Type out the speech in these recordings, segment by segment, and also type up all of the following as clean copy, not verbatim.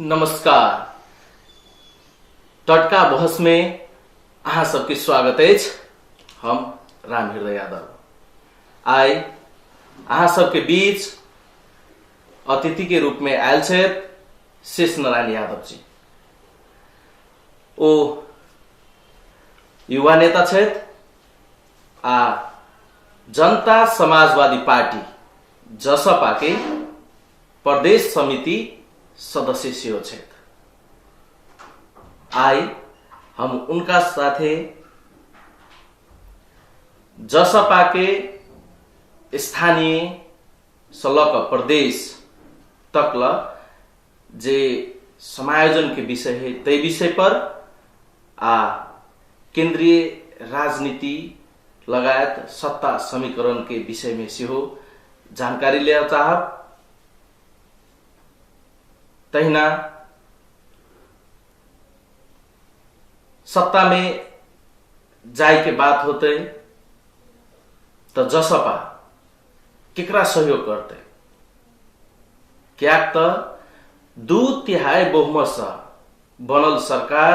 नमस्कार। टटका बहस में अहाँ सबके स्वागत है। हम राम हृदय यादव आई अहाँ सबके बीच अतिथि के रूप में आयल छथि शेष नारायण यादव जी। ओ युवा नेता छथि आ जनता समाजवादी पार्टी जसपा के प्रदेश समिति सदस्य सेहो छथि। आई हम उनका साथे जसपा के स्थानीय सलक प्रदेश तकल जे समायोजन के विषय है तै विषय पर आ केंद्रीय राजनीति लगायत सत्ता समीकरण के विषय में सेहो जानकारी लिया चाहब। तहिना सत्ता में जाए के बात होते तो जसपा केकरा सहयोग करते, क्या तो 2/3 बहुमत से बनल सरकार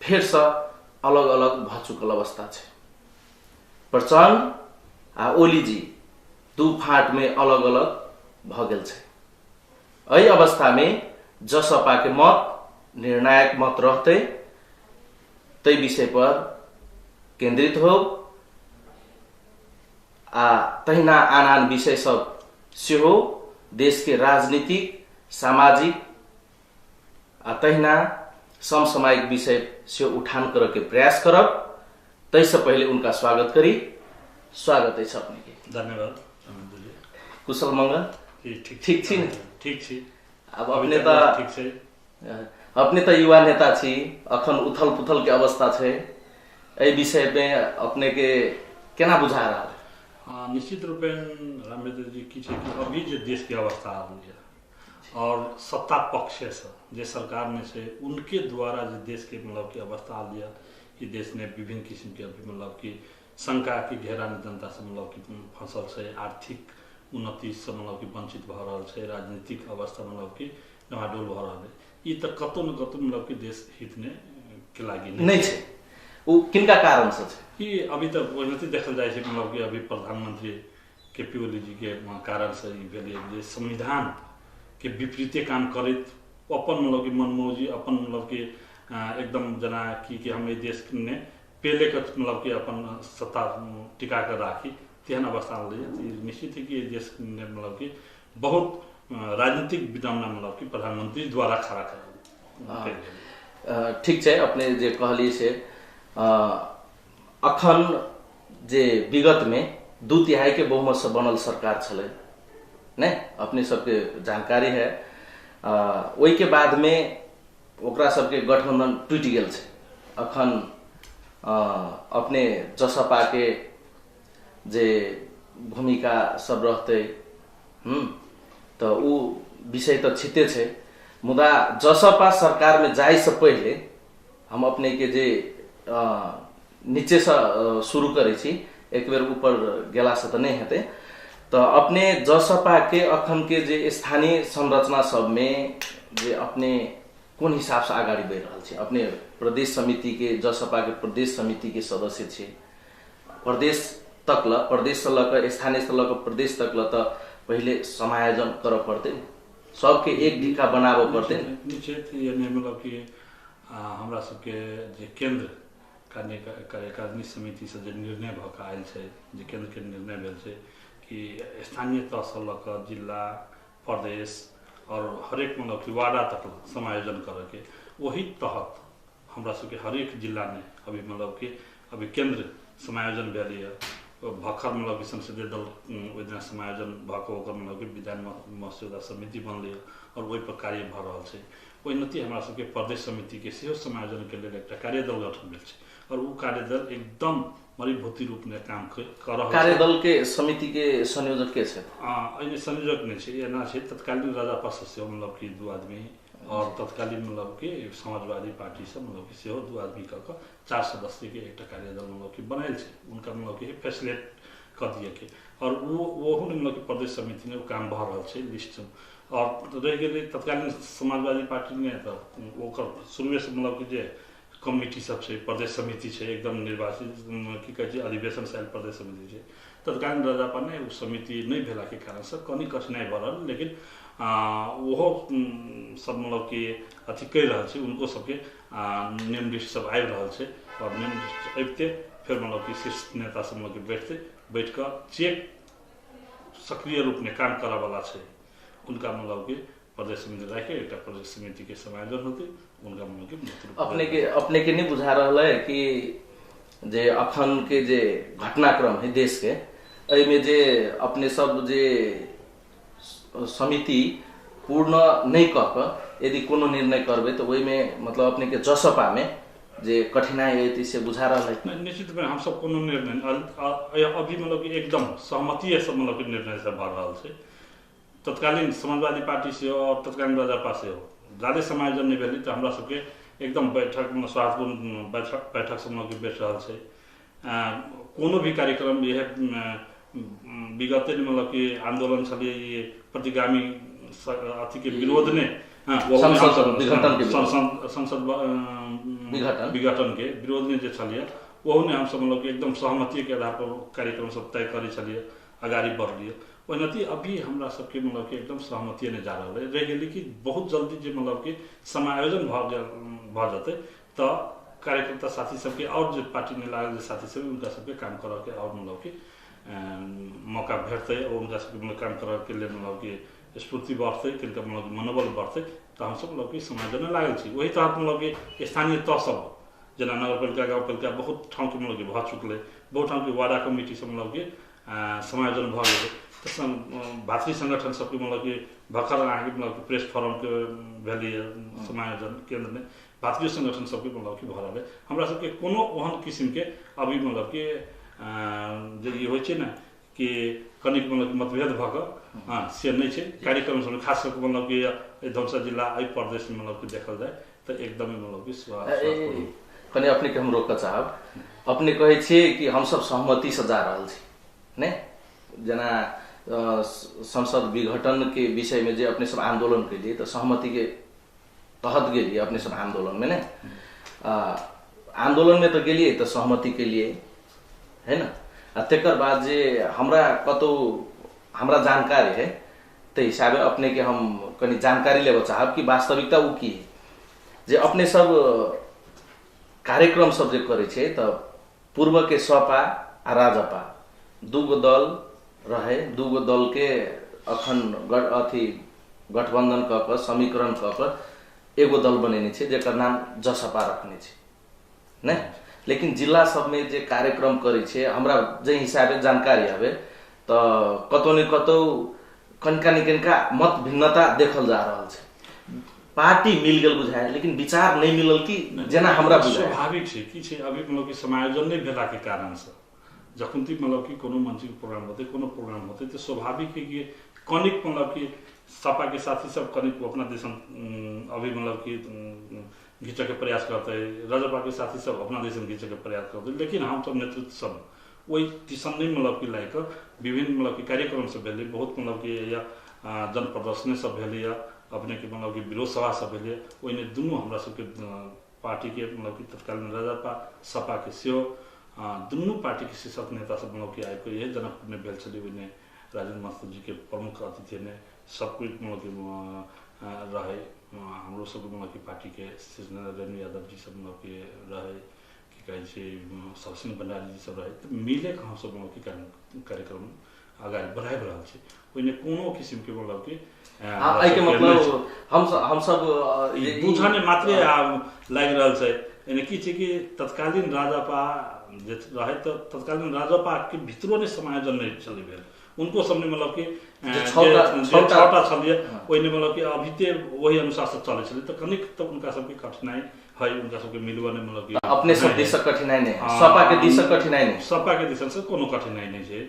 फिर से अलग अलग भ चुकल अवस्था है। प्रचंड आ ओली जी दू फाट में अलग अलग भ गेल छै। एहि अवस्था में जसपा के मत निर्णायक मत रहते तै विषय पर केंद्रित हो आ तहिना आन आन विषय सब सेहो देश के राजनीतिक सामाजिक आ तहिना समसामयिक विषय से उठान कर के प्रयास करब। तैसे पहले उनका स्वागत करी। स्वागत है अपने के। धन्यवाद। कुशल मंगल। ठीक छी। ठीक छी। अब अपने तो युवा नेता छी, अखन उथल पुथल के अवस्था है। एहि विषय में अपने के केना बुझा रहा है? निश्चित रूपेण रामेंद्र जी की अभी जो देश की अवस्था आ रही है और सत्ता पक्ष से जे सरकार में से उनके द्वारा जो देश के मतलब की अवस्था आ लिया कि देश ने विभिन्न किस्म के मतलब की शंका की घेरा में जनता से मतलब की फसल से आर्थिक उन्नति से मतलब की वंचित भ रहा है, राजनीतिक अवस्था मतलब की डमाडोल भ रहा है। ये तो कतौ न कतौ मतलब की देश हित ने के लागी नहीं छे। वो किनका कारण से छे कि अभी तक उन्नति देखल जाए छे मतलब की अभी प्रधानमंत्री के.पी. ओली जी के कारण से भेले संविधान के विपरीते काम करत अपन मतलब की मनमौजी अपन मतलब की एकदम जना कि हम देश ने पहले का मतलब कि अपन सत्ता टिका कर राखी तेहन अवस्था निश्चित है कि देश ने मतलब कि बहुत राजनीतिक विडम्बना मतलब कि प्रधानमंत्री द्वारा खड़ा कर। ठीक है। अपने जे कहली से अखन जे विगत में 2/3 के बहुमत से बनल सरकार छले ने अपने सबके जानकारी है। वही के बाद में ओकरा सबके गठबंधन टूट गेल छे। अखन अपने जसपा के जे भूमिका सब रहते तो उ विषय तो छिते छे। मुदा जसपा सरकार में जाए से पहले हम अपने के जे नीचे से शुरू करे छी, एक बेर ऊपर गेला से तो नहीं हेते। तो अपने जसपा के अखन के जे स्थानीय संरचना सब में जे अपने कौन हिसाब से आगाड़ी बढ़ रहा है? अपने प्रदेश समिति के जसपा के प्रदेश समिति के सदस्य छे। प्रदेश तकल प्रदेश से लक स्थानीय से लक प्रदेश तकल तो पहले समायोजन कर पड़ते, सबके एक ढिका बनाबो पड़ते। निश्चित मतलब कि हमरा सबके जे केंद्र कार्यकारिणी समिति से जो निर्णय भक आयल है, जे केंद्र के निर्णय भेल है कि स्थानीय तह से लक जिला प्रदेश और हरेक मतलब कि वार्डा तक समायोजन करके वही तहत हमरा सबके हरेक जिला में अभी मतलब कि अभी केंद्र समायोजन भेल है। भखर मतलब कि संसदीय दल ओहिना समायोजन भक मतलब कि विधान मसौदा समिति बनल और वही पर कार्य भ रहा है। ओहिनति हमरा सबके प्रदेश समिति के सेहो समायोजन के लिए एक कार्यदल गठन भेल है और वो कार्यदल एकदम मरीभूति रूप में काम कर रहा है। कार्यदल के समिति के संयोजक के छे? संयोजक नहीं छे, एना छे तत्कालीन राजापा से मतलब कि 2 आदमी और तत्कालीन मतलब कि समाजवादी पार्टी से मतलब कि सेहो 2 आदमी का 4 सदस्य के एक कार्यदल मतलब कि बनायल छे। उनका मतलब कि फैसिलिट कऽ दिए के और वो मतलब कि प्रदेश समिति में काम भऽ रहल छै लिस्ट और रह गेलै तत्कालीन समाजवादी पार्टी में तो ओकर शुरुए से मतलब कि जे कमिटी सब छै प्रदेश समिति छै एकदम निर्वाचित की कहै छै अधिवेशन से प्रदेश समिति छै तत्कालीन राजापा ने उस समिति नहीं भेला के कारण से कनी कठिनाई भऽ रहल लेकिन वो सब मतलब कि अथी कहि रहल छै उनको सबके नेम लिस्ट सब आबि रहल छै और नेम लिस्ट अबिते फिर मतलब कि शीर्ष नेता सब मतलब कि बैठ कर चेक सक्रिय रूप में काम करा वाला छै उनका मतलब कि प्रदेश समिति राखे एक प्रदेश समिति के समायोजन होते उनका मतलब कि अपने के नहीं बुझा रहा है कि जे अखन के जे घटनाक्रम है देश के में जे अपने सब जे समिति पूर्ण नहीं कह यदि कोनो निर्णय करबे तो वही में मतलब अपने के जसपा में जे कठिनाई है से बुझा रहा है निश्चित में हम सब कोनो निर्णय अभी मतलब कि एकदम सहमति सब मतलब कि निर्णय से भर रहा है तत्कालीन समाजवादी पार्टी से और तत्कालीन राजापा से हो ज़्यादा समायोजन नहीं भेल तो हमरा सबके एकदम बैठक में स्वास्थ्यपूर्ण बैठक सब मतलब बैठ रहा है कोनो भी कार्यक्रम यह विगत मतलब कि आंदोलन चलिए ये प्रतिगामी अथी के विरोध ने संसद विघटन के विरोध ने जो चलिए वो ने हम सब मतलब कि एकदम सहमति के आधार पर कार्यक्रम सब तय करे चलिए आगाड़ी बढ़ लिए वही अभी हमरा सबके मतलब कि एकदम सहमति ने जा रहा है रह गई कि बहुत जल्दी जो मतलब कि समायोजन भ जाते तो कार्यकर्ता साथी सबके और जो पार्टी में लागल जो साथी सब उनका सबके काम कर के और मतलब कि मौका भेटते और उनका सबके काम कर के लिए मतलब कि स्फूर्ति बढ़ते तिनका मतलब मनोबल बढ़ते तो हम सब मतलब कि समायोजन लागल छी वही तहत मतलब कि स्थानीय तह सब जना नगरपालिका गाउँपालिका बहुत ठाउँ के मतलब कि भऽ चुकले बहुत ठाउँ के वार्ड कमिटी सब मतलब कि समायोजन भऽ गेलै तो भातृ संगठन सबके मतलब कि भर्खर अहाँके मतलब कि प्रेस फोरम के भेलै समायोजन केंद्र में भातृ संगठन सबके मतलब कि भऽ रहल है हमरा सबके कोनो ओहन किस्म के अभी मतलब कि जे ई होइ छै ने कि कनिक मतलब मतभेद भऽ कऽ से नहीं छै कार्यक्रम सब खास करके मतलब कि धनसर जिला एहि प्रदेश में मतलब कि देखल जाए तो एकदम मतलब कि कने अपने के हम रोक चाहब अपने कहे छिए कि हम सब सहमति से जा रहल छी ने जना संसद विघटन के विषय में जे अपने सब आंदोलन के लिए तो सहमति के तहत गेलिए अपने सब आंदोलन में ने आंदोलन में तो गेलिए तो सहमति के लिए है ना तेकर बाद जे हमरा कतो हमरा जानकारी है तो हिसाबे अपने के हम कनी जानकारी लेबो चाहब कि वास्तविकता उ की जे अपने सब कार्यक्रम सब जे करे छे तो पूर्व के सपा आ राजपा दूगो दल रहे दूगो दल के अखन अथी गठबंधन क के समीकरण क के एगो दल बनेने छे जेकर नाम जसपा रखने छे ने लेकिन जिला सब में जे कार्यक्रम करे छे हमरा जे हिसाबे जानकारी हवे तो कतो न कतो कनका निकनका मत भिन्नता देखल जा रहल छे पार्टी मिल गेल बुझाय लेकिन विचार नहीं मिलल कि जना हमरा बुझाय स्वाभाविक छे कि छे अभी मतलब कि समायोजन नहीं भेला के कारण से जखन तक मतलब कि कोनो मंच प्रोग्राम होते कोनो प्रोग्राम होते तो स्वाभाविक है कि कनिक मतलब कि सपा के साथी सब कनिक अपना दिशा अभी मतलब कि घींचे के प्रयास करते राजपा के साथी सब अपना दिशा घींचे के प्रयास करते लेकिन हम सब नेतृत्व सब वही दिशा नहीं मतलब कि लायक विभिन्न मतलब कि कार्यक्रम सब भेले बहुत मतलब कि या जन प्रदर्शन सब भेले या अपने के मतलब कि विरोध सभा सब भेले वही दोनों हमरा सबके पार्टी के मतलब कि तत्कालीन राजपा सपा के सेहो दोनों पार्टी के शीर्षक नेता सब मतलब कि आएको यही जनकपुर में भेल छलै ओहिने राजेंद्र मास्टर जी के प्रमुख अतिथि ने सब कुछ मतलब कि रहे हमरो सब मतलब कि पार्टी के शीर्ष नेता रेणु यादव जी सब मतलब कि रहे की कहै छै सबसिंह भंडारी जी सब रहे तो मिले के हम सब मतलब कि कार्यक्रम आगे बढ़ाबि रहल छै ओहिने कोनो किस्म के मतलब कि आई के मतलब हम सब बुझने मात्रे लागि रहल छै यानी कि छै कि तत्कालीन राजपा जे रहे तो तत्कालीन राजपा के भितरो ने समायोजन नहीं चले भेल उनको सबने मतलब कि छटा छलिए ओहिने मतलब कि अभी ते वही अनुसार से चले छले तो कनिक तो उनका सबके कठिनाई है उनका सबके मिलबने मतलब कि अपने सब दिशा कठिनाई नहीं सपा के दिशा कठिनाई नहीं सपा के दिशा से कोनो कठिनाई नहीं छै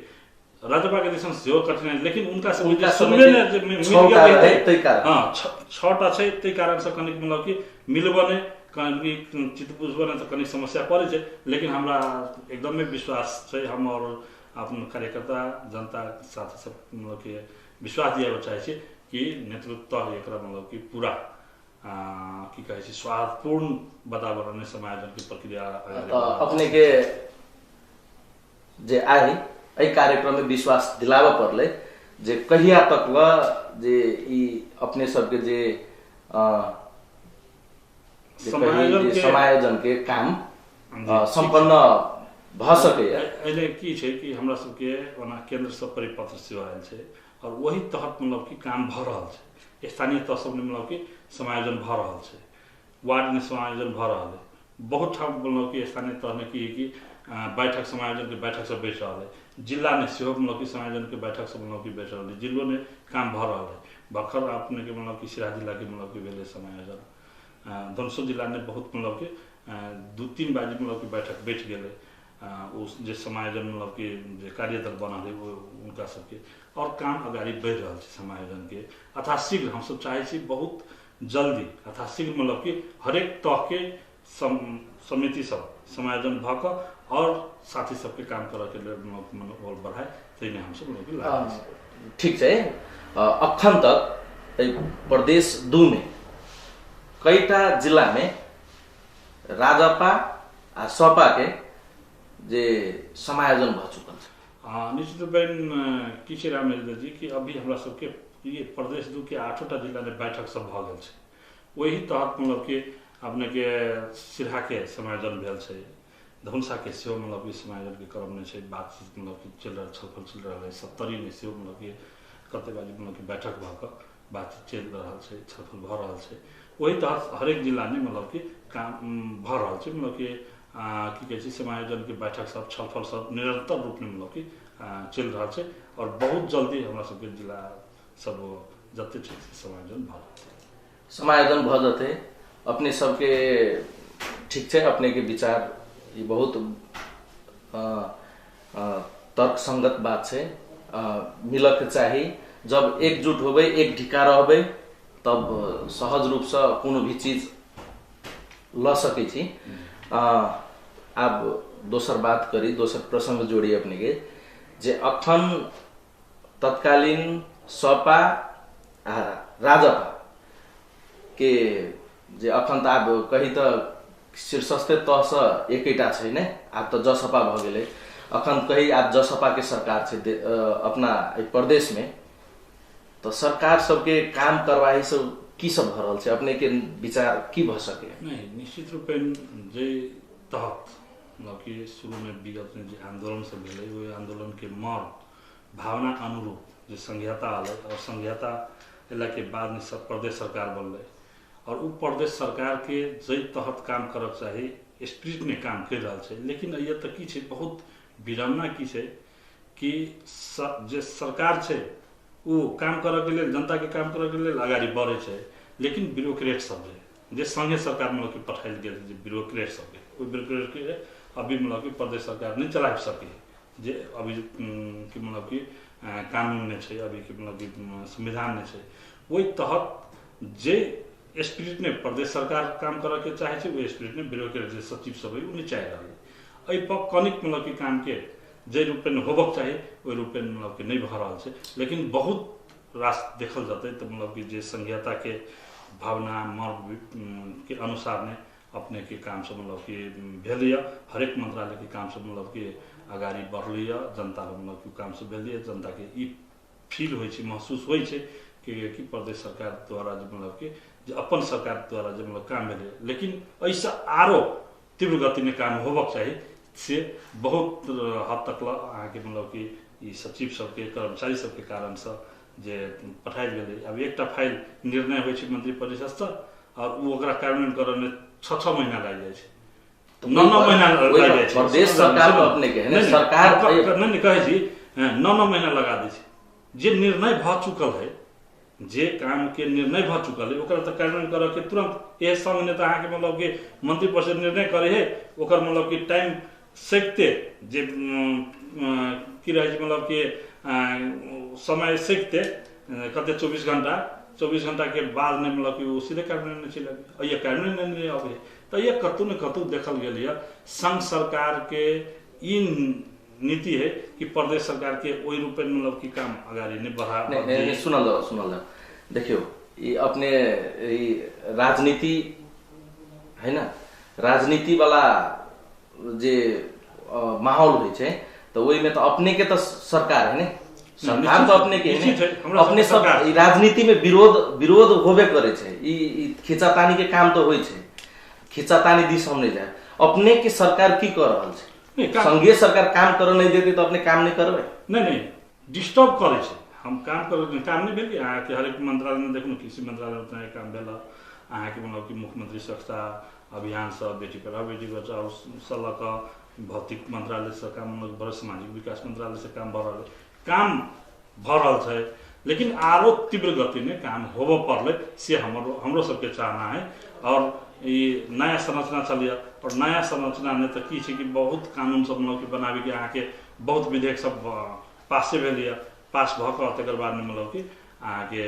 राजपा के दिशा से जो कठिनाई लेकिन उनका सब सुनबे ने मिल गए तै कारण हां छटा छै तै कारण से कनिक मतलब कि मिलबने कहीं चित्त बुझबने तो कनी समस्या पड़े छै लेकिन हमरा एकदम विश्वास छै हम और अपन कार्यकर्ता जनता साथ सब मतलब कि विश्वास दिया चाहे छी कि नेतृत्व एकरा मतलब कि पूरा की कहे छी स्वादपूर्ण वातावरण में समायोजन की प्रक्रिया अपने के जे आई एहि कार्यक्रम में विश्वास दिलावा पड़ले जे कहिया तक ल जे ई अपने सबके जे समायोजन के काम संपन्न भ सके। अहिले की छै कि हमरा सबके ओना केंद्र से परिपत्र सेहो आयल छै और वही तहत मतलब कि काम भ रहल छै। स्थानीय तह सब मतलब कि समायोजन भ रहल छै, वार्ड में समायोजन भ रहल है, बहुत ठाम मतलब कि स्थानीय तह में की है कि बैठक समायोजन के बैठक सब बैठ रहा है, जिला में सेहो मतलब कि समायोजन के बैठक सब मतलब कि बैठ रहा है, जिलों में काम भ रहा है। भर्खर अपने के मतलब कि सिराहा जिला के मतलब कि भेले समायोजन, धनसुर जिला ने बहुत मतलब कि 2-3 बार मतलब कि बैठक बैठ गए उस जे समायोजन मतलब कि जे कार्यदल बनल है वो उनका सबके और काम अगाड़ी बढ़ रहा है समायोजन के यथाशीघ्र हम सब चाहे छी बहुत जल्दी यथाशीघ्र मतलब कि हरेक तह के समिति सब समायोजन भक और साथी सबके काम करे के लिए मनोबल बढ़ाए तैने हम सब मतलब कि ठीक है। अखन तक प्रदेश 2 में कईटा जिला में राजपा आ सपा के जे समायोजन भ चुकल है। निश्चित रूप की छै रामेंद्र जी कि अभी हमरा सबके ये प्रदेश 2 के 8टा जिला में बैठक सब भ गेल छै, वही तहत मतलब कि अपने के सिरहा के समायोजन भेल छै, धनुषा के सेहो मतलब कि समायोजन के क्रम में छै, बातचीत मतलब कि चल रहा छलफल चल रहा है, 70 में सेहो मतलब कि कते बाजी मतलब कि बैठक भ क बातचीत चल रहा है, छलफल भ रहा है। वही तहत हरेक जिला में मतलब कि काम भ रहा है, मतलब कि की कहे छी समायोजन के बैठक सब छलफल सब निरंतर रूप में मतलब कि चल रहा है और बहुत जल्दी हमरा सबके जिला सब जते ठीक से समायोजन भ जाते समायोजन भ जाते। अपने सबके ठीक है, अपने के विचार ये बहुत तर्क संगत बात है, मिलक चाहिए। जब एकजुट होबे एक ढिका रहबे तब सहज रूप से कोनो भी चीज ल सके छी। अब दोसर बात करी, दोसर प्रसंग जोड़ी अपने के जे अखन तत्कालीन सपा राजपा के जे अखन त अब कही तो शीर्षस्थ तह से एकैटा छै ने, अब तो जसपा भ गेले, अखन कही आप जसपा के सरकार छै अपना प्रदेश में, तो सरकार सबके काम करवाही सब की सब भ रहल छै, अपने के विचार की भ सके? नहीं, निश्चित रूप जे तहत मतलब कि शुरू में विगत में जो आंदोलन सब भेले वो आंदोलन के मर्म भावना अनुरूप जो संघीयता आल और संघीयता अला के बाद में सब प्रदेश सरकार बनल और उ प्रदेश सरकार के जे तहत काम करक चाहिए स्पिरिट में काम कर रहा है। लेकिन ये तक की छै बहुत विडम्बना की छै कि जे सरकार छै वो काम करे के लिए जनता के काम करे के लिए अगाडि बढ़े छै, लेकिन ब्यूरोक्रेट सब जे संघीय सरकार मतलब कि पठायल गेल जे ब्यूरोक्रेट सब वो ब्यूरोक्रेट के अभी मतलब कि प्रदेश सरकार नहीं चला सके, जे अभी कि मतलब कि कानून में छै, अभी के मतलब कि संविधान में छै, वही तहत जे स्पिरिट में प्रदेश सरकार काम करे के चाहे छै वो स्पिरिट में ब्यूरोक्रेट जे सचिव सब है उन्हें चाह रहा है। पर कनिक मतलब कि काम के जे रूप में होबक चाहिए वही रूप में मतलब कि नहीं भ रहा है। लेकिन बहुत रास देखल जाते तो मतलब कि जे संघीयता के भावना मर्म के अनुसार ने अपने के काम सब मतलब कि भेल, हरेक मंत्रालय के काम सब मतलब कि अगाडि बढ़ल, जनता मतलब कि काम सब भेल, जनता के ई फील हो महसूस हो कि प्रदेश सरकार द्वारा जो मतलब कि अपन सरकार द्वारा जो मतलब काम भेल, लेकिन ऐसा आरो तीव्र गति में काम होबक चाहिए से बहुत हद तक के मतलब कि सचिव सबके कर्मचारी सबके कारण से जे पठायल गेलै। अब एकटा फाइल निर्णय हो मंत्री परिषद से और वो कार्यान्वयन करे में 6-6 महीना लग जाए, 9-9 महीना लग जाए। प्रदेश सरकार अपने के है सरकार नहीं कहे छी 9-9 महीना लगा दै छै। जे निर्णय भ चुकल है, जे काम के निर्णय भ चुकल है ओकरा त कार्यान्वयन करे के तुरंत ए संघ नेता अहाँ के मतलब कि मंत्री परिषद निर्णय करे है ओकर मतलब कि टाइम सकते जे की रहे मतलब कि समय सकते कते 24 घंटा के बाद ने मतलब कि वो सीधे कार्यान्वयन में चले ये कार्यान्वयन नहीं आवे। तो ये कतौ न कतौ देखल गेल संघ सरकार के इन नीति है कि प्रदेश सरकार के वही रूप में मतलब कि काम अगाडि नै बढ़ा सुनल देखियो ये अपने राजनीति है ना, राजनीति वाला जे माहौल होइ छै तो वही में तो अपने के तो सरकार है ने, सरकार तो अपने के है, अपने सब राजनीति में विरोध होबे करे छै, ई खिंचातानी के काम तो होइ छै, खिंचातानी दिस हम नहीं जाए। अपने के सरकार की कर रहल छै, संघीय सरकार काम कर नहीं देती तो अपने काम नहीं करबे, नहीं डिस्टर्ब करे छै, हम काम कर काम नहीं भेल। अहाँ के हरेक मंत्रालय में देखू, कृषि मंत्रालय में उतना काम भेल, अहाँ के मतलब कि मुख्यमंत्री स्वच्छता अभियान सब, बेटी पढ़ाओ बेटी बचाओ सलह का, भौतिक मंत्रालय से काम, बड़े सामाजिक विकास मंत्रालय से काम भ रहल छै, लेकिन आरो तीव्र गति में काम होबो पड़ले से हमरो सबके चाहना है। और ये नया संरचना चलिए, और नया संरचना में तो की छै कि बहुत कानून सब मतलब कि बनाबी के, अहाँ के बहुत विधेयक सब पासे भेल, पास भ के तकर बाद में मतलब कि अहाँ के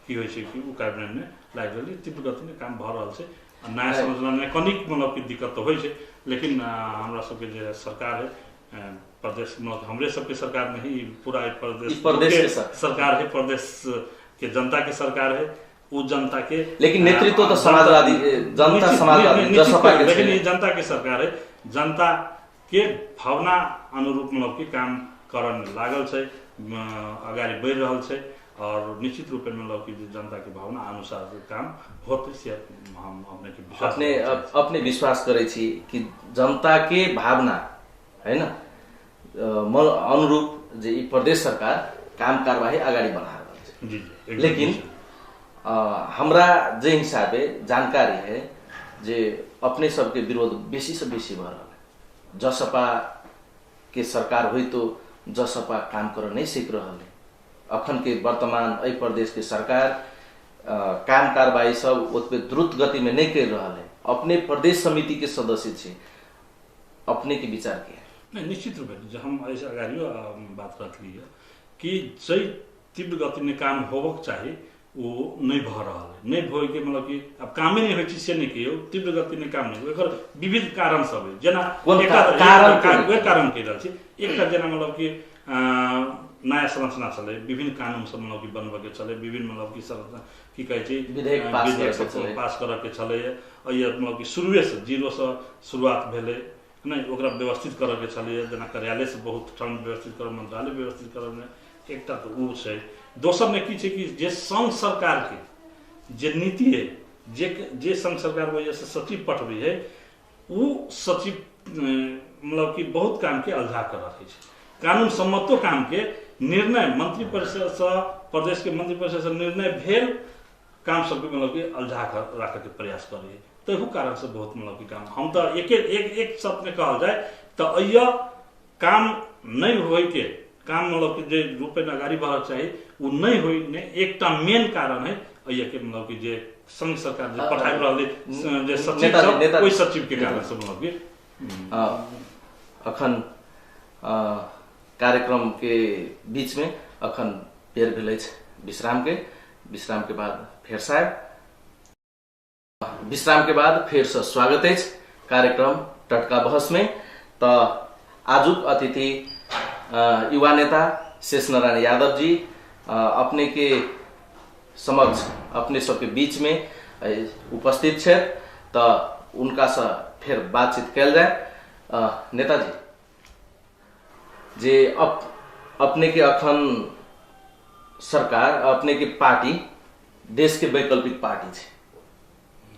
की होइ छै कि कैबिनेट में लागि गेल, तीव्र गति में काम भ रहल छै। नया संरचना में कनिक मतलब कि दिक्कत तो होइ छै, लेकिन हमरा सबके जे सरकार है प्रदेश, मतलब हमरे सबके सरकार नहीं, पूरा प्रदेश के सरकार है, प्रदेश के जनता के सरकार है, वो जनता के, लेकिन नेतृत्व तो समाजवादी, जनता समाजवादी, लेकिन ये जनता के सरकार है, जनता के भावना अनुरूप मतलब कि काम करन लागल छै, अगाडि बढ़ि रहल छै, और निश्चित रूप में मतलब कि जनता की भावना अनुसार काम होते से हम अपने विश्वास करे छी कि जनता के भावना है ना अनुरूप जे प्रदेश सरकार काम कारवाही अगाडि बढ़ा रहल छै। लेकिन हमरा जे हिसाबे जानकारी है जे अपने सबके विरोध बेसी से बेसी भ रहल, जसपा के सरकार हुई तो जसपा काम कर नहीं सीख रहल है, अखन के वर्तमान अ प्रदेश के सरकार काम कारवाही सब उतने द्रुत गति में नहीं कर रहा है। अपने प्रदेश समिति के सदस्य छे, अपने के विचार के नहीं, निश्चित रूप से हम ऐसे अगाडि बात रख ली है कि जै तीव्र गति में काम होबक चाहिए वो नहीं भ रहा है, नहीं भोई के मतलब कि अब कामे नहीं होइ से नहीं कियो, तीव्र गति में काम नहीं एकर विविध कारण सब है, जना कारण कह रहल छी। एकटा जना मतलब कि नया संरचना चले, विभिन्न कानून सब मतलब कि बनबे के चले, विभिन्न मतलब कि संरचना की कहे छी विधेयक पास करे के चले, और ये मतलब कि शुरुए से जीरो से शुरुआत भेले नहीं, ओकरा व्यवस्थित करे के चले, जना कार्यालय से बहुत ठंड व्यवस्थित करे, मंत्रालय व्यवस्थित करे में एकटा तो उ छै। दोसर में की छै कि जे संघ सरकार के जे नीति है, जे संघ सरकार वजह से सचिव पठबी है, वो सचिव मतलब कि बहुत काम के अलझा कर रखे छै, कानून सम्मतो काम के निर्णय मंत्री परिषद से, प्रदेश के मंत्री परिषद से निर्णय भेल काम सबके मतलब कि अलझा कर रखे के प्रयास करिए, तो यही कारण से बहुत मतलब कि काम हम तो एक शब्द में कहल जाए तो अय्या काम नहीं होई के, काम मतलब कि जे रूप में अगाडि बढ़ चाहिए वो नहीं होई ने एकटा मेन कारण है अय्या के मतलब कि जे संघ सरकार जे पठाइ रहले जे सचिव सब कोई सचिव के कारण से मतलब कि अखन कार्यक्रम के बीच में अखन पेर भेलै विश्राम के बाद फिर साहब विश्राम के बाद फिर से स्वागत है कार्यक्रम टटका बहस में। तो आजुक अतिथि युवा नेता शेष नारायण यादव जी अपने के समक्ष, अपने सबके बीच में उपस्थित है, तो उनका से फिर बातचीत कल जाए। नेताजी जे अपने के अखन सरकार, अपने के पार्टी देश के वैकल्पिक पार्टी है,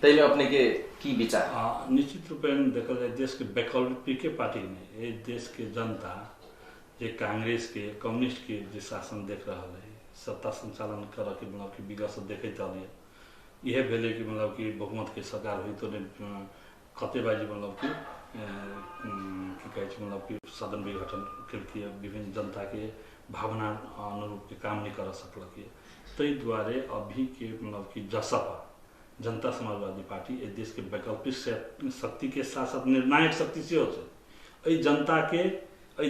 तैले अपने के की विचार? निश्चित रूप में देखल जाए देश के वैकल्पिक पार्टी में ये देश के जनता जे कांग्रेस के, कम्युनिस्ट के जे शासन देख रहा है, सत्ता संचालन कर के मतलब कि विगत से देखते आ यह भेले कि मतलब कि बहुमत के सरकार हुई तो कतेबाजी मतलब कि कहे मतलब कि सदन विघटन करके विभिन्न जनता के भावना अनुरूप के काम नहीं कर सकल, तै द्वारे अभी के मतलब कि जसपा जनता समाजवादी पार्टी ए देश के वैकल्पिक शक्ति के साथ साथ निर्णायक शक्ति से हो जनता के,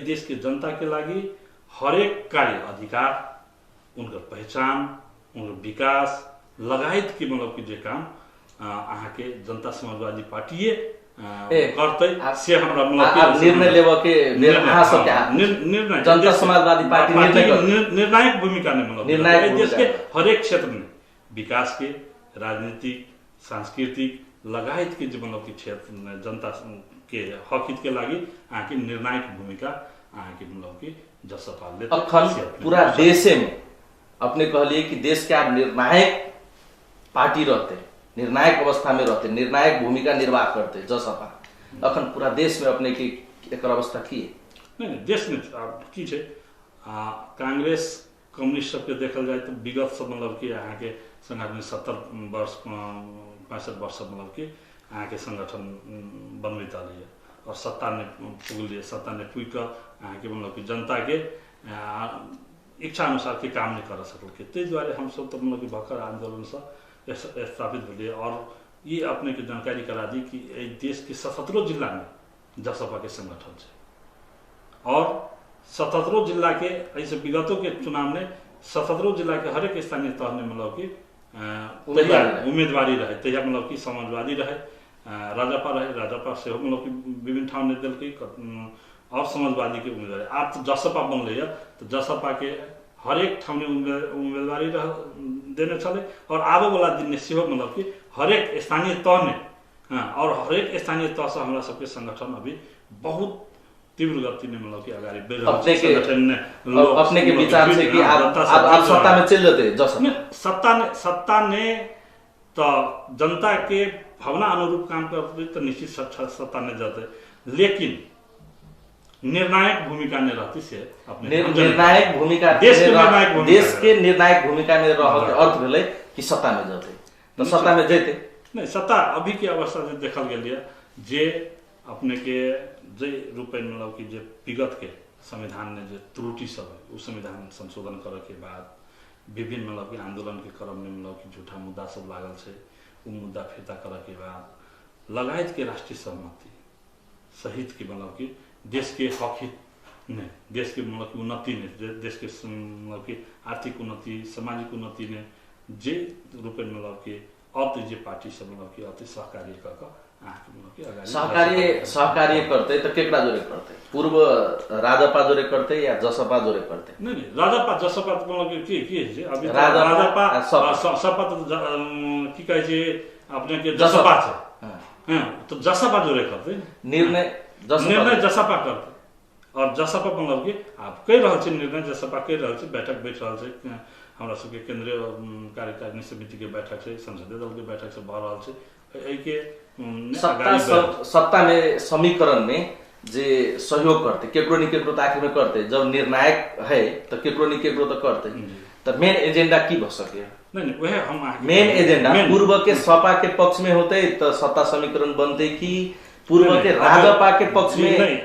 देश के जनता के लागी हरेक कार्य अधिकार, उनका पहचान, उनका विकास लगायत के मतलब कि जे काम अहाँ के जनता समाजवादी पार्टी करते से हमरा आप निर्णय लेव के अहाँ सबके हाथ निर्णय जनता समाजवादी पार्टी निर्णायक भूमिका ने मतलब निर्णायक देश के हरेक क्षेत्र में विकास के राजनीतिक सांस्कृतिक लगायत के जो मतलब क्षेत्र जनता के हक हित के लागि अहाँ के निर्णायक भूमिका अहाँ के मतलब कि जसपा अखन पूरा देश में अपने कहलिए कि देश के आप निर्णायक पार्टी रहते, निर्णायक अवस्था में रहते, निर्णायक भूमिका निर्वाह करते जसपा, अखन पूरा देश में अपने की एक अवस्था की नहीं देश में की छे कांग्रेस कम्युनिस्ट सबके देखल जाए तो विगत सब मतलब कि अहाँ के संगठन 70 वर्ष 65 वर्ष मतलब कि अहाँ के संगठन बनबैत आइए और सत्ता ने पुगलिए, सत्ता ने पुग कर अहाँ के मतलब कि जनता के इच्छा अनुसार के काम नहीं कर सकल के ते द्वारा हम सब तो मतलब कि भक्कर आंदोलन से स्थापित भलिए और ये अपने के जानकारी करा दी कि देश के 77 जिला में जसपा के संगठन है और 77 जिला के ऐसे विगतों के चुनाव में 77 जिला के हरेक स्थानीय तह में मतलब कि उम्मीदवारी रहे तहिया मतलब कि समाजवादी रहे राजपा रहे, राजपा से मतलब कि विभिन्न ठाउँ ने दिल के और समाजवादी के उम्मीदवारी आप तो जसपा बनल तो जसपा के हरेक ठाउँ उम्मीदवारी देने चले और आबे वाला दिन में सेहो मतलब कि हरेक स्थानीय तह में और हरेक स्थानीय तह से हमारा सबके संगठन अभी बहुत तीव्र गति में मतलब कि अगाडि बढ़ रहा अपने के विचार से कि आप सत्ता में चल जाते जसपा सत्ता ने तो जनता के भावना अनुरूप काम करते तो निश्चित सत्ता ने जाते, लेकिन निर्णायक भूमिका ने रहती से अपने निर्णायक भूमिका देश के निर्णायक भूमिका में रह के अर्थ भेलै कि सत्ता में जाते तो सत्ता में जेते नहीं सत्ता अभी के अवस्था से देखल गेल जे अपने के जे रूपे मतलब कि जे विगत के संविधान ने जो त्रुटि सब है उस संविधान संशोधन करे के बाद विभिन्न मतलब कि आंदोलन के क्रम में मतलब कि झूठा मुद्दा सब लागल है वो मुद्दा फिर्ता करे के बाद लगायत के राष्ट्रीय सहमति सहित के मतलब कि देश के हक हित ने देश के मतलब कि उन्नति ने देश के मतलब कि आर्थिक उन्नति सामाजिक उन्नति ने जे रूपे मतलब कि अति जे पार्टी सब मतलब कि अति सहकार्य कर सहकार्य करते तो केकरा जोरे करते पूर्व राजपा जोरे करते या जसपा जोरे करते नहीं राजपा जसपा मतलब कि अभी राजपा सपा तो की कहे छे अपने के जसपा है तो जसपा जोरे करते निर्णय जसपा करते और जसपा मतलब कि आप कह रहा छे निर्णय जसपा कह रहा छे बैठक बैठ रहा छे हमरा सबके केंद्रीय कार्यकारिणी समिति के बैठक से संसदीय दल के बैठक से भ रहा छे सत्ता में समीकरण में जे सहयोग करते केकरो नि केकरो आखिर में करते जब निर्णायक है तो केकरो नि केकरो तो करते तो मेन एजेंडा की भ सके नहीं वह हम मेन एजेंडा पूर्व के सपा के पक्ष में होते तो सत्ता समीकरण बनते कि पूर्व के राजपा के पक्ष में नहीं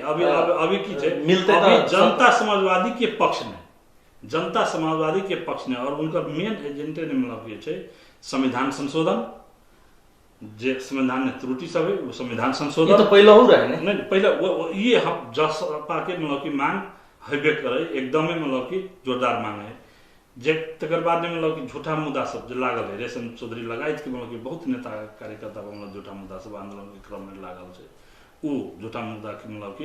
अभी की छे मिलते अभी जनता समाजवादी के पक्ष में जनता समाजवादी के पक्ष में और उनका मेन एजेंडा ने मतलब ये छे संविधान संशोधन जे संविधान ने त्रुटि सब है वो संविधान संशोधन ये तो पहले हो रहा है नहीं पहले वो ये हम जसपा के मतलब की मांग हेबे करे एकदम मतलब की जोरदार मांग है जे तकर बाद में मतलब की झूठा मुद्दा सब जो लागल है रेशम चौधरी लगाइत के मतलब की बहुत नेता कार्यकर्ता मतलब झूठा मुद्दा सब आंदोलन के क्रम में लागल है वो झूठा मुद्दा के मतलब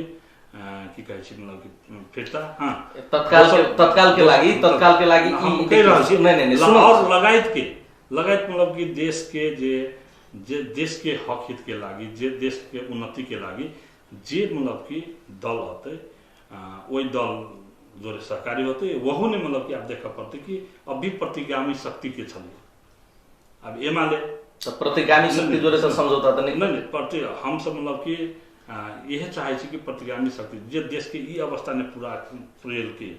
की कहे छी मतलब की फिरता हां तत्काल के लागी नहीं और लगाइत मतलब की देश के जे देश के हक हित के लागी जे देश के उन्नति के लागी जे मतलब की दल होते वही दल जो सहकारी होते वहू ने मतलब कि आप देखा पड़ते कि अभी प्रतिगामी शक्ति के छलिए अब एमाले तो प्रतिगामी शक्ति जोरे से समझौता तो नहीं हम सब मतलब कि यह चाहे कि प्रतिगामी शक्ति जे देश के ई अवस्था ने पूरा प्रेल के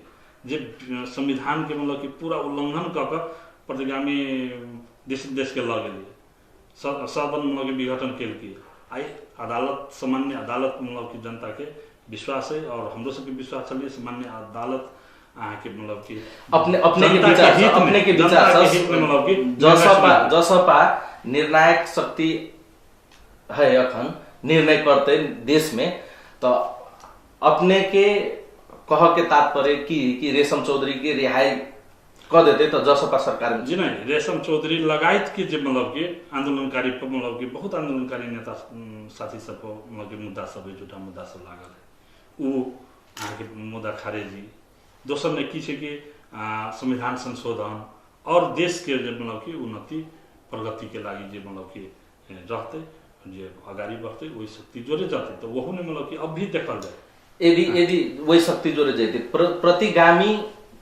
जे संविधान के मतलब कि पूरा उल्लंघन कर प्रतिगामी देश के लग गए सदन मतलब विघटन के आई अदालत सामान्य अदालत मतलब की जनता के विश्वास है और हमरो सबके विश्वास चलिए सामान्य अदालत के मतलब की अपने के विचार मतलब की जसपा निर्णायक शक्ति है अखन निर्णय करते देश में तो अपने के कह के तात्पर्य कि रेशम चौधरी के रिहाई कह देते तो जसपा सरकार में जी नहीं, रेशम चौधरी लगायत के जो मतलब कि आंदोलनकारी मतलब कि बहुत आंदोलनकारी नेता साथी सब मतलब कि मुद्दा सब झूठा मुद्दा सब लागल है वो अहाँ के मुद्दा खारेजी दोसर ने की कि संविधान संशोधन और देश के जो मतलब कि उन्नति प्रगति के लागि जो मतलब कि रहते जे अगाडि बढ़ते वही शक्ति जोड़े जाते तो वह ने मतलब कि अब भी देखल जाए यदि वही शक्ति जोड़े जाते प्रतिगामी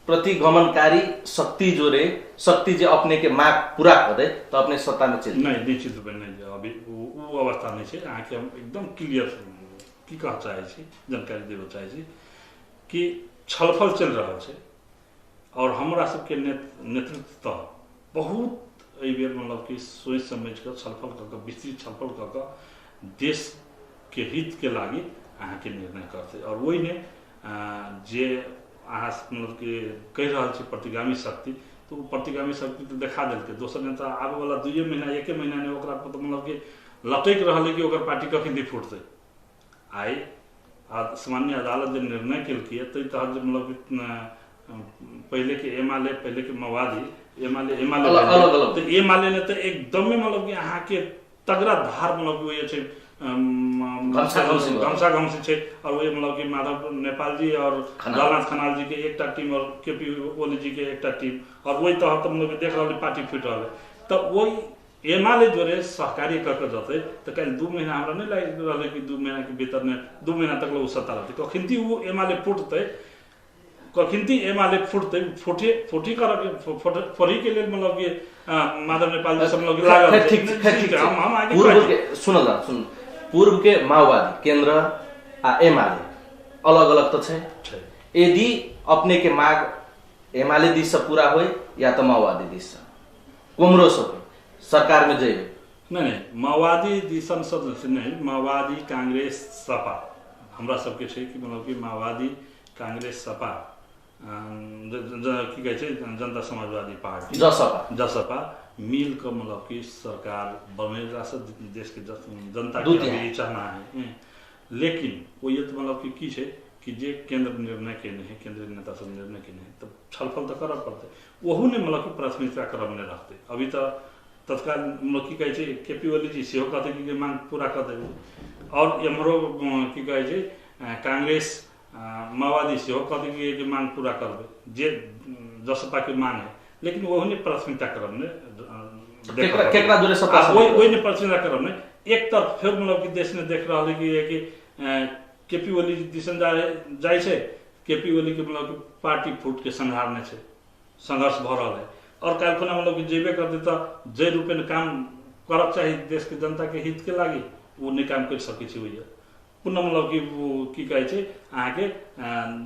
प्रतिगमनकारी शक्ति जोड़े शक्ति जो अपने के मांग पूरा कर दे तो अपने सत्ता में चले नहीं निश्चित रूप नहीं अभी वो अवस्था नहीं है अहाँ के हम एकदम क्लियर की कह चाहे जानकारी देवे चाहे कि छलफल चल रहा है और हमरा सबके नेतृत्व बहुत बेर मतलब कि सोच समझ कर छलफल कर विस्तृत छलफल कर देश के हित के लागि अहाँ के निर्णय करते और वही ने जे अहाँ मतलब कि कह रहा है प्रतिगामी शक्ति तो प्रतिगामी शक्ति तो देखा देलकै दोसर नेता आबे वाला 2 महीना 1 महीना ने ओकरा पर मतलब कि लटक रहल कि ओकर पार्टी कखन दी फुटते आई सामान्य अदालत जो निर्णय केलकै तो तहत मतलब पहले के एमाले पहले के माओवादी एमाले तो एमाले ने तो एकदम मतलब कि अहाँ के तगड़ा धार मतलब कि वही है घमसा घमसी छे और वही मतलब कि माधव नेपाल जी और लालनाथ खनाल जी के एक टीम और केपी ओली जी के एक टीम और वही तहत तो मतलब देख रहा पार्टी फिट रहा तो वही एमाले जोरे सहकारी करके जाते तो कल 2 महीना हमरा नहीं लग रहा कि 2 महीना के भीतर में 2 महीना तक लोग सत्ता रहते कखिनती वो एमाले फुटते कखिनती एमाले फुटते फुटी कर फरी के लिए मतलब कि माधव नेपाल जी सब लोग लागल ठीक हम आगे सुन पूर्व के माओवादी केंद्र आ एमाले अलग अलग तो छे यदि अपने के मांग एमाले दिश से पूरा हो या तो माओवादी दिश से कुमरो से सरकार में जाइए नहीं माओवादी दिशन से नहीं माओवादी कांग्रेस सपा हमरा सबके छे कि मतलब कि माओवादी कांग्रेस सपा की कहे जनता समाजवादी पार्टी जसपा मिल कर मतलब कि सरकार बनेगा से देश के जनता के भी चाहना है लेकिन वो ये तो मतलब कि छे कि जे केंद्र निर्णय केने है केंद्रीय नेता सब निर्णय केने है तो छलफल तो करब पड़ते वहू ने मतलब कि प्राथमिकता क्रम में रहते अभी तो तत्काल मतलब की कहे केपी ओली जी से कहते कि मांग पूरा कर देवे और एम्हरो की कहे कांग्रेस माओवादी से कहते कि जो मांग पूरा करबे जे जसपा के मांग है लेकिन वही ने प्राथमिकता क्रम में वही ने प्राथमिकता क्रम में एक तरफ फिर मतलब कि देश ने देख रहा है कि केपी ओली दिशन जाए छे केपी ओली के मतलब कि पार्टी फूट के संहारने छे संघर्ष भ रहा है और काल्पना मतलब कि जेबे करते तो जे रूपे काम करब चाहिए देश के जनता के हित के लागि वो नहीं काम कर सके छे भैया पुनः मतलब कि वो की कहे अहाँ के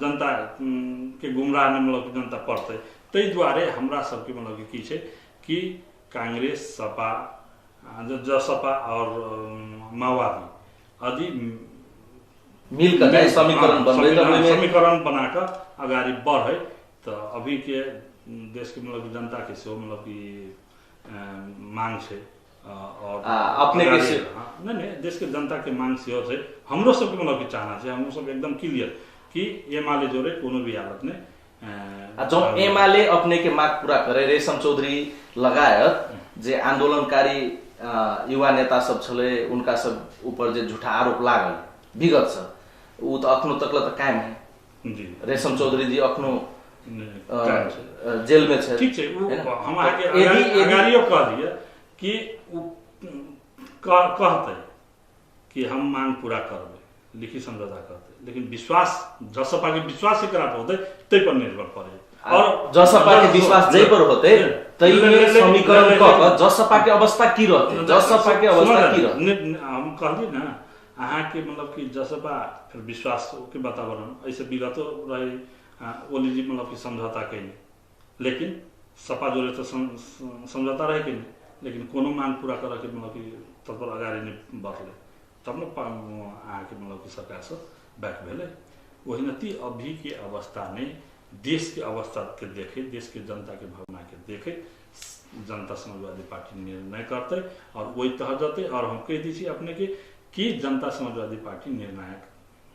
जनता के गुमराह ने मतलब कि जनता पड़ते तै द्वारे हमरा सबके मतलब कि छे कि कांग्रेस सपा जसपा और माओवादी आदि मिलकर समीकरण बनाकर अगाडि बढ़े तो अभी के देश के मतलब जनता के से मतलब कि मांग छे और अपने के नहीं देश के जनता के मांग से हो हमरो सब के मतलब कि चाहना है हम सब एकदम क्लियर कि एमाले जोरे कोनो भी हालत में जो एमाले अपने के मांग पूरा करे रेशम चौधरी लगायत जे आंदोलनकारी युवा नेता सब छले उनका सब ऊपर जे झूठा आरोप लागल विगत से वो तो अखनो तक तो कायम है जी रेशम चौधरी जी अखनो जेल में छे ठीक है वो हम आगे अगाड़ियो कह दिए कि कहते कि हम मांग पूरा करबे लिखी समझौता करते लेकिन विश्वास जसपा के विश्वास एकरा पर होते तै पर निर्भर करे और जसपा के विश्वास जै पर होते तै में समीकरण क जसपा के अवस्था की रहते जसपा के अवस्था की रहते हम कहली ना अहाँ के मतलब कि जसपा फिर विश्वास के वातावरण ऐसे विगतो रहे ओली जी मतलब कि समझौता कैले लेकिन सपा जोड़े तो समझौता रहे कि नहीं लेकिन कोनो मांग पूरा करे के मतलब कि तत्पर अगाडि नहीं बढ़ले तब न अहाँ के मतलब कि सरकार से बैक भेले वही नती अभी के अवस्था में देश के अवस्था के देखे देश के जनता के भावना के देखे जनता समाजवादी पार्टी निर्णय करते और वही तह जाते और हम कह दी अपने के कि जनता समाजवादी पार्टी निर्णायक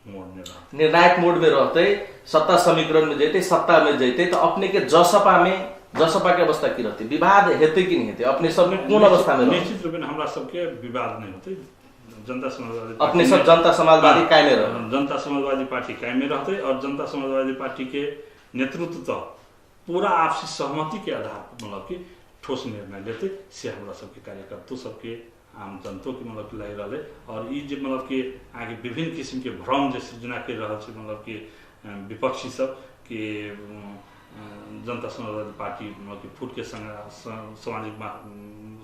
मोड में रहते निर्णायक मोड में रहते सत्ता समीकरण में जैते सत्ता में जैते तो अपने के जसपा में जसपा के अवस्था की रहती, विवाद हेतै कि नहीं हेतै, अपने सब में कौन अवस्था में रहते? निश्चित रूप में हमरा सबके विवाद नहीं होते, जनता समाजवादी अपने सब जनता समाजवादी कायमे रह, जनता समाजवादी पार्टी कायमे रहते और जनता समाजवादी पार्टी के नेतृत्व तो पूरा आपसी सहमति के आधार पर मतलब कि ठोस निर्णय लेते से हमरा सबके कार्यकर्ता सबके आम जनता के मतलब कि लग रहा और ये जो मतलब कि आगे विभिन्न किस्म के भ्रम जो सृजना कर रहा है मतलब कि विपक्षी सब कि जनता समाजवादी पार्टी मतलब कि फूट के सामाजिक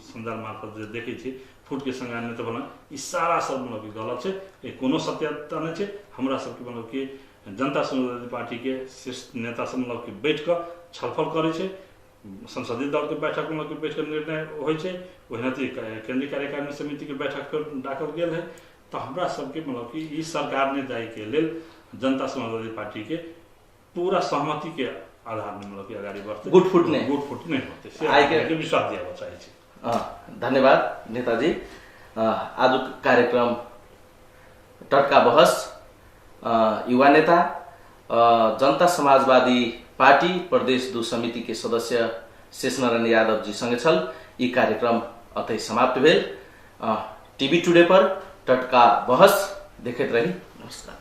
संजाल मार्फत जो देखे थी फूट के संज्ञान ने तो बोला ई सारा सब मतलब कि गलत है, ये कोनो सत्यता नहीं है। हमरा सबके मतलब कि जनता समाजवादी पार्टी के शीर्ष नेता सब मतलब कि बैठ कर छलफल करे छे, संसदीय दल के बैठक में मतलब बैठ कर निर्णय होय छे, ओहिनाते केंद्रीय कार्यकारिणी समिति के बैठक कर डाकल गेल है। तो हमरा सबके मतलब कि ई सरकार ने जाय के लेल जनता समाजवादी पार्टी के पूरा सहमति के आधार में मतलब कि अगाडि बढ़ते गुटफुट नहीं होते आइ के विश्वास दिया चाहिए। धन्यवाद नेताजी। आज कार्यक्रम टटका बहस युवा नेता जनता समाजवादी पार्टी प्रदेश 2 समिति के सदस्य शेषनारायण यादव जी संगे छल। यी कार्यक्रम अतै समाप्त भेल। टीवी टुडे पर टटका बहस देखते रही। नमस्कार।